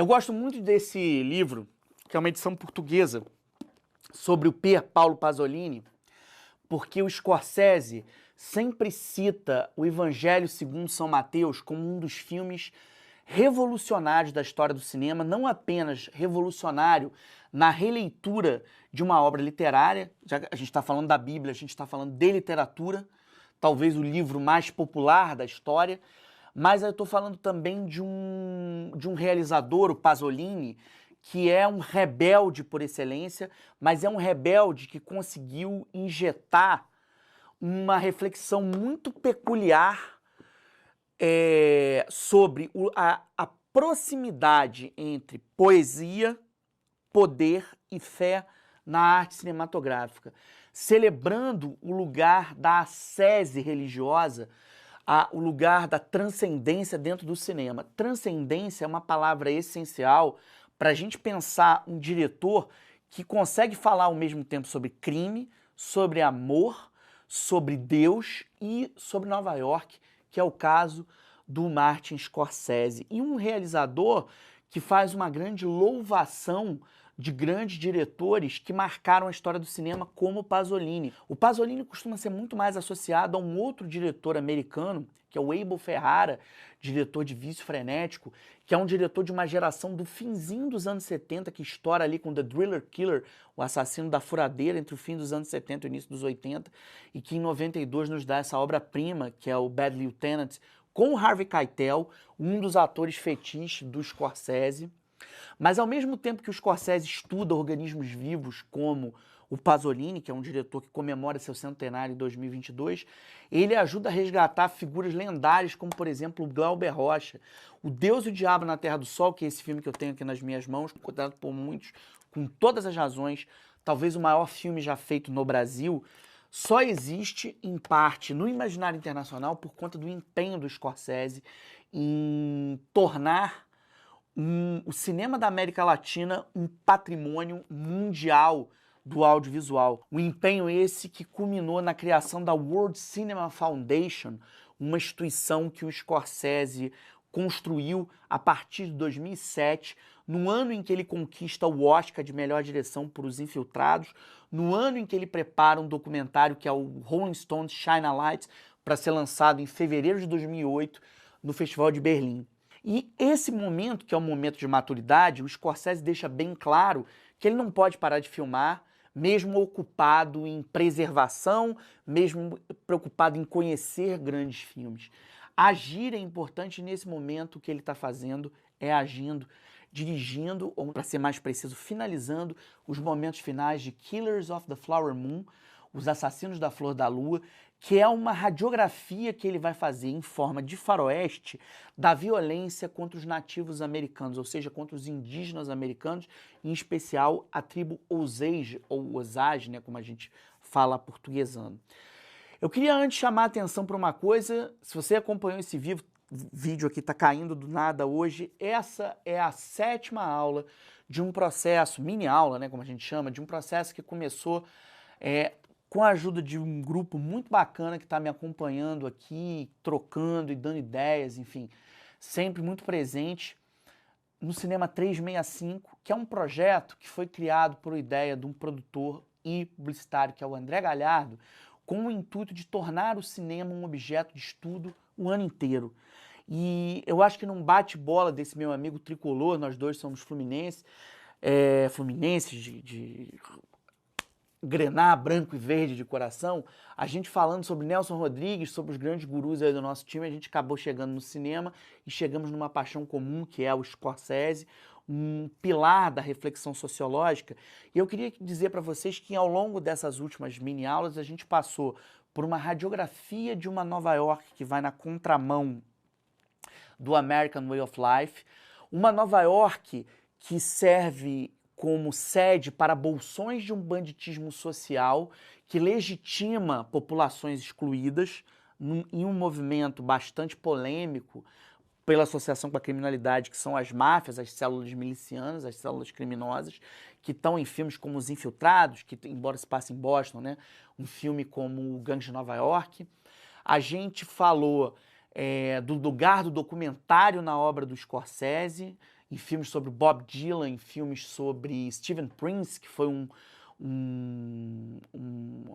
Eu gosto muito desse livro, que é uma edição portuguesa, sobre o Pier Paolo Pasolini, porque o Scorsese sempre cita o Evangelho segundo São Mateus como um dos filmes revolucionários da história do cinema, não apenas revolucionário na releitura de uma obra literária, já que a gente está falando da Bíblia, a gente está falando de literatura, talvez o livro mais popular da história, mas eu estou falando também de um realizador, o Pasolini, que é um rebelde por excelência, mas é um rebelde que conseguiu injetar uma reflexão muito peculiar sobre a proximidade entre poesia, poder e fé na arte cinematográfica, celebrando o lugar da ascese religiosa, o lugar da transcendência dentro do cinema. Transcendência é uma palavra essencial para a gente pensar um diretor que consegue falar ao mesmo tempo sobre crime, sobre amor, sobre Deus e sobre Nova York, que é o caso do Martin Scorsese. E um realizador que faz uma grande louvação de grandes diretores que marcaram a história do cinema, como o Pasolini. O Pasolini costuma ser muito mais associado a um outro diretor americano, que é o Abel Ferrara, diretor de Vício Frenético, que é um diretor de uma geração do finzinho dos anos 70, que estoura ali com The Driller Killer, o assassino da furadeira, entre o fim dos anos 70 e o início dos 80, e que em 92 nos dá essa obra-prima, que é o Bad Lieutenant, com o Harvey Keitel, um dos atores fetiche do Scorsese. Mas ao mesmo tempo que o Scorsese estuda organismos vivos como o Pasolini, que é um diretor que comemora seu centenário em 2022, ele ajuda a resgatar figuras lendárias como, por exemplo, o Glauber Rocha. O Deus e o Diabo na Terra do Sol, que é esse filme que eu tenho aqui nas minhas mãos, considerado por muitos, com todas as razões, talvez o maior filme já feito no Brasil, só existe, em parte, no imaginário internacional por conta do empenho do Scorsese em tornar o cinema da América Latina um patrimônio mundial do audiovisual. Um empenho esse que culminou na criação da World Cinema Foundation, uma instituição que o Scorsese construiu a partir de 2007, no ano em que ele conquista o Oscar de melhor direção por Os Infiltrados, no ano em que ele prepara um documentário que é o Rolling Stones Shine a Light, para ser lançado em fevereiro de 2008 no Festival de Berlim. E esse momento, que é um momento de maturidade, o Scorsese deixa bem claro que ele não pode parar de filmar, mesmo ocupado em preservação, mesmo preocupado em conhecer grandes filmes. Agir é importante nesse momento. O que ele está fazendo é agindo, dirigindo, ou para ser mais preciso, finalizando os momentos finais de Killers of the Flower Moon, Os Assassinos da Flor da Lua, que é uma radiografia que ele vai fazer em forma de faroeste da violência contra os nativos americanos, ou seja, contra os indígenas americanos, em especial a tribo Osage, ou Osage, né, como a gente fala portuguesando. Eu queria antes chamar a atenção para uma coisa. Se você acompanhou esse vídeo aqui, está caindo do nada hoje, essa é a 7ª aula de um processo, mini aula, né, como a gente chama, de um processo que começou com a ajuda de um grupo muito bacana que está me acompanhando aqui, trocando e dando ideias, enfim, sempre muito presente no Cinema 365, que é um projeto que foi criado por ideia de um produtor e publicitário, que é o André Galhardo, com o intuito de tornar o cinema um objeto de estudo o ano inteiro. E eu acho que num bate-bola desse meu amigo tricolor, nós dois somos fluminenses de grená, branco e verde de coração, a gente falando sobre Nelson Rodrigues, sobre os grandes gurus aí do nosso time, a gente acabou chegando no cinema e chegamos numa paixão comum, que é o Scorsese, um pilar da reflexão sociológica. E eu queria dizer para vocês que ao longo dessas últimas mini-aulas a gente passou por uma radiografia de uma Nova York que vai na contramão do American Way of Life, uma Nova York que serve como sede para bolsões de um banditismo social que legitima populações excluídas em um movimento bastante polêmico pela associação com a criminalidade, que são as máfias, as células milicianas, as células criminosas, que estão em filmes como Os Infiltrados, que embora se passe em Boston, né, um filme como O Gangue de Nova York. A gente falou do lugar do documentário na obra do Scorsese, em filmes sobre Bob Dylan, em filmes sobre Steven Prince, que foi um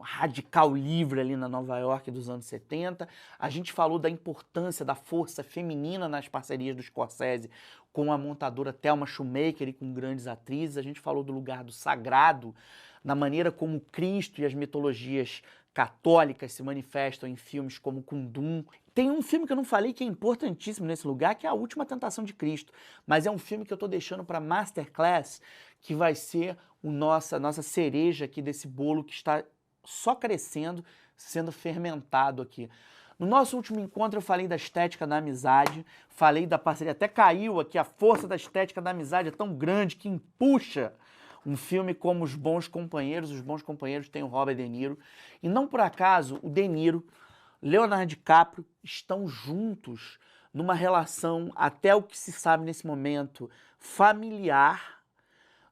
radical livre ali na Nova York dos anos 70. A gente falou da importância da força feminina nas parcerias do Scorsese com a montadora Thelma Schumacher e com grandes atrizes. A gente falou do lugar do sagrado, na maneira como Cristo e as mitologias católicas se manifestam em filmes como Kundum. Tem um filme que eu não falei que é importantíssimo nesse lugar, que é A Última Tentação de Cristo, mas é um filme que eu estou deixando para Masterclass, que vai ser a nossa cereja aqui desse bolo que está só crescendo, sendo fermentado aqui. No nosso último encontro eu falei da estética da amizade, falei da parceria, até caiu aqui, a força da estética da amizade é tão grande que empuxa um filme como Os Bons Companheiros tem o Robert De Niro, e não por acaso o De Niro, Leonardo DiCaprio estão juntos numa relação, até o que se sabe nesse momento, familiar,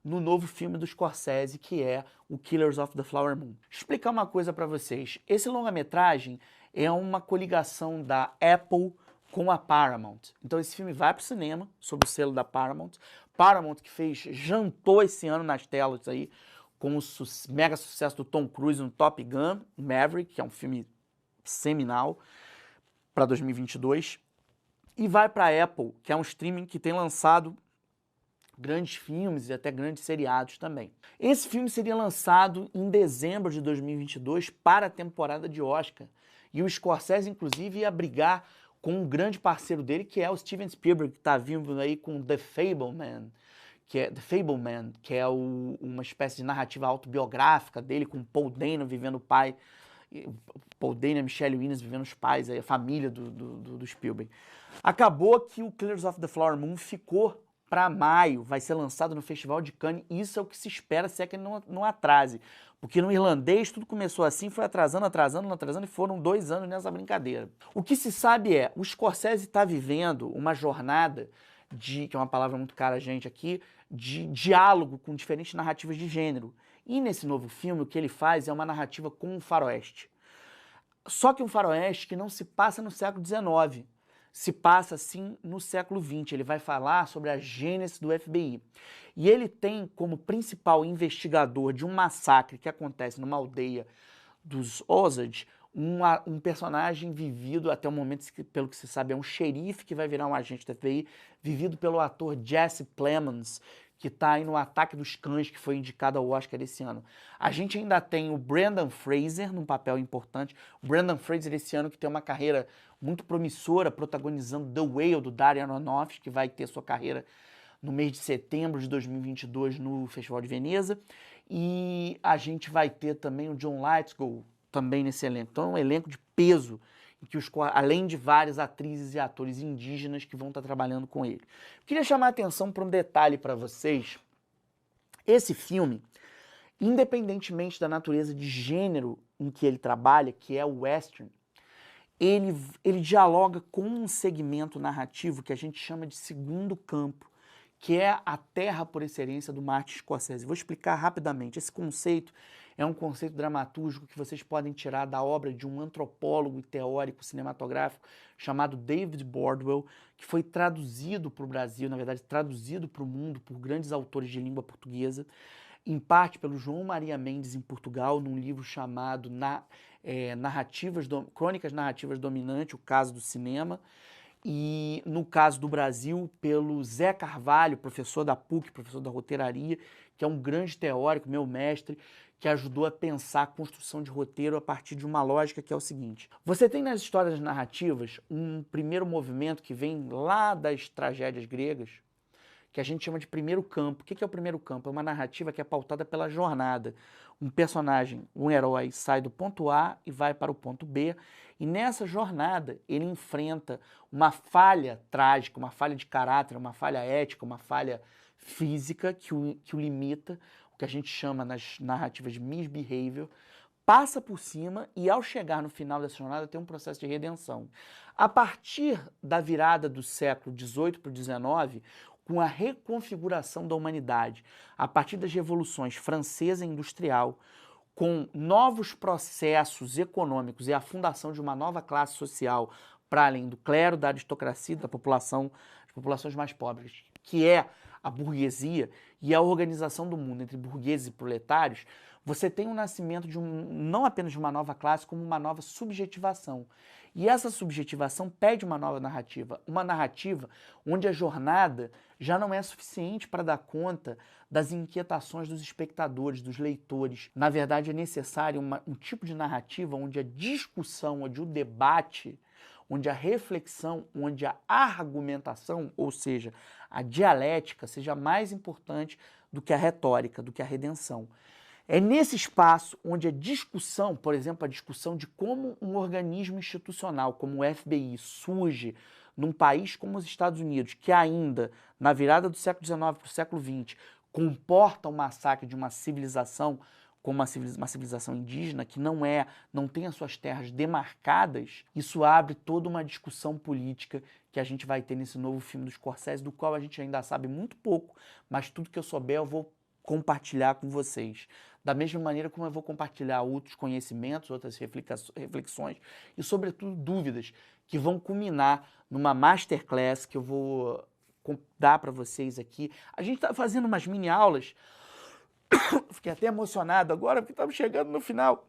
no novo filme do Scorsese, que é o Killers of the Flower Moon. Explicar uma coisa para vocês. Esse longa-metragem é uma coligação da Apple com a Paramount. Então esse filme vai para o cinema, sob o selo da Paramount. Paramount que jantou esse ano nas telas aí, com o mega sucesso do Tom Cruise no Top Gun, Maverick, que é um filme seminal, para 2022. E vai para a Apple, que é um streaming que tem lançado grandes filmes e até grandes seriados também. Esse filme seria lançado em dezembro de 2022 para a temporada de Oscar. E o Scorsese, inclusive, ia brigar com um grande parceiro dele, que é o Steven Spielberg, que está vindo aí com The Fableman, que é uma espécie de narrativa autobiográfica dele, com Paul Dano vivendo o pai, Paul Dano e Michelle Williams vivendo os pais, aí, a família do Spielberg. Acabou que o Killers of the Flower Moon ficou para maio, vai ser lançado no Festival de Cannes. Isso é o que se espera, se é que ele não atrase. Porque no irlandês tudo começou assim, foi atrasando e foram 2 anos nessa brincadeira. O que se sabe é, o Scorsese está vivendo uma jornada que é uma palavra muito cara a gente aqui, de diálogo com diferentes narrativas de gênero. E nesse novo filme o que ele faz é uma narrativa com um faroeste. Só que um faroeste que não se passa no século XIX. Se passa, assim, no século XX. Ele vai falar sobre a gênese do FBI. E ele tem como principal investigador de um massacre que acontece numa aldeia dos Osage, um personagem vivido até o momento, pelo que se sabe, é um xerife que vai virar um agente do FBI, vivido pelo ator Jesse Plemons, que está aí no Ataque dos Cães, que foi indicado ao Oscar esse ano. A gente ainda tem o Brendan Fraser num papel importante. O Brendan Fraser esse ano que tem uma carreira muito promissora, protagonizando The Whale, do Darren Aronofsky, que vai ter sua carreira no mês de setembro de 2022 no Festival de Veneza. E a gente vai ter também o John Lithgow também nesse elenco. Então é um elenco de peso, em que além de várias atrizes e atores indígenas que vão estar trabalhando com ele. Queria chamar a atenção para um detalhe para vocês. Esse filme, independentemente da natureza de gênero em que ele trabalha, que é o western, ele dialoga com um segmento narrativo que a gente chama de segundo campo, que é a terra por excelência do Martin Scorsese. Vou explicar rapidamente. Esse conceito é um conceito dramatúrgico que vocês podem tirar da obra de um antropólogo e teórico cinematográfico chamado David Bordwell, que foi traduzido para o Brasil, na verdade, traduzido para o mundo por grandes autores de língua portuguesa, em parte pelo João Maria Mendes em Portugal, num livro chamado Crônicas Narrativas Dominantes, o caso do cinema, e no caso do Brasil, pelo Zé Carvalho, professor da PUC, professor da roteiraria, que é um grande teórico, meu mestre, que ajudou a pensar a construção de roteiro a partir de uma lógica que é o seguinte. Você tem nas histórias narrativas um primeiro movimento que vem lá das tragédias gregas, que a gente chama de primeiro campo. O que é o primeiro campo? É uma narrativa que é pautada pela jornada. Um personagem, um herói, sai do ponto A e vai para o ponto B, e nessa jornada ele enfrenta uma falha trágica, uma falha de caráter, uma falha ética, uma falha física que o limita, o que a gente chama nas narrativas de misbehavior, passa por cima e ao chegar no final dessa jornada tem um processo de redenção. A partir da virada do século XVIII para o XIX, com a reconfiguração da humanidade, a partir das revoluções francesa e industrial, com novos processos econômicos e a fundação de uma nova classe social para além do clero, da aristocracia, das populações mais pobres, que é a burguesia e a organização do mundo entre burgueses e proletários, você tem o nascimento de não apenas de uma nova classe, como uma nova subjetivação. E essa subjetivação pede uma nova narrativa, uma narrativa onde a jornada já não é suficiente para dar conta das inquietações dos espectadores, dos leitores. Na verdade, é necessário um tipo de narrativa onde a discussão, onde o debate, onde a reflexão, onde a argumentação, ou seja, a dialética, seja mais importante do que a retórica, do que a redenção. É nesse espaço onde a discussão, por exemplo, a discussão de como um organismo institucional como o FBI surge num país como os Estados Unidos, que ainda, na virada do século XIX para o século XX, comporta o massacre de uma civilização como uma civilização indígena, que não tem as suas terras demarcadas, isso abre toda uma discussão política que a gente vai ter nesse novo filme do Scorsese, do qual a gente ainda sabe muito pouco, mas tudo que eu souber eu vou compartilhar com vocês. Da mesma maneira como eu vou compartilhar outros conhecimentos, outras reflexões e, sobretudo, dúvidas que vão culminar numa masterclass que eu vou dar para vocês aqui. A gente está fazendo umas mini aulas, fiquei até emocionado agora porque estamos chegando no final.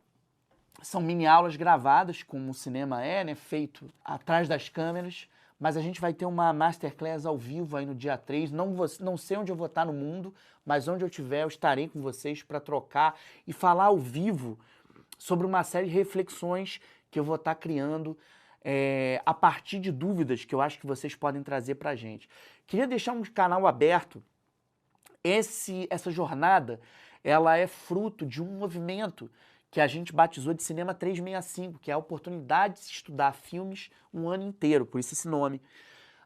São mini aulas gravadas, como o cinema é, né, feito atrás das câmeras, mas a gente vai ter uma masterclass ao vivo aí no dia 3, não sei onde eu vou estar no mundo, mas onde eu estiver eu estarei com vocês para trocar e falar ao vivo sobre uma série de reflexões que eu vou estar criando a partir de dúvidas que eu acho que vocês podem trazer para a gente. Queria deixar um canal aberto. Essa jornada, ela é fruto de um movimento que a gente batizou de Cinema 365, que é a oportunidade de se estudar filmes um ano inteiro, por isso esse nome.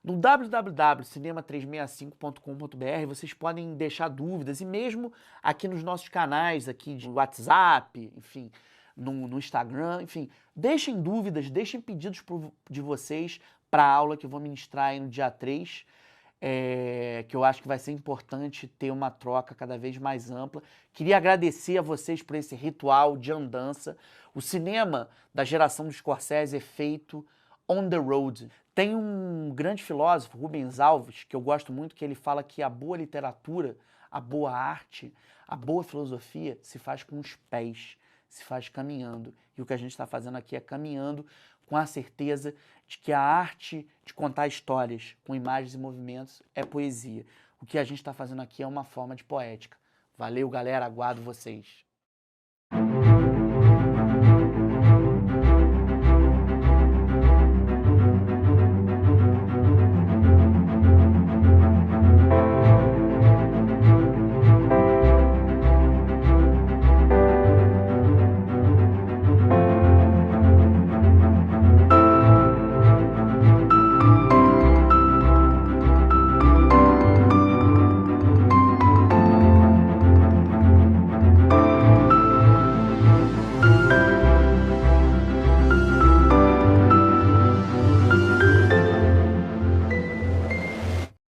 No www.cinema365.com.br vocês podem deixar dúvidas, e mesmo aqui nos nossos canais aqui de WhatsApp, enfim, no Instagram, enfim, deixem dúvidas, deixem pedidos de vocês para a aula que eu vou ministrar aí no dia 3, que eu acho que vai ser importante ter uma troca cada vez mais ampla. Queria agradecer a vocês por esse ritual de andança. O cinema da geração do Scorsese é feito on the road. Tem um grande filósofo, Rubens Alves, que eu gosto muito, que ele fala que a boa literatura, a boa arte, a boa filosofia se faz com os pés, se faz caminhando. E o que a gente está fazendo aqui é caminhando com a certeza de que a arte de contar histórias com imagens e movimentos é poesia. O que a gente está fazendo aqui é uma forma de poética. Valeu, galera, aguardo vocês.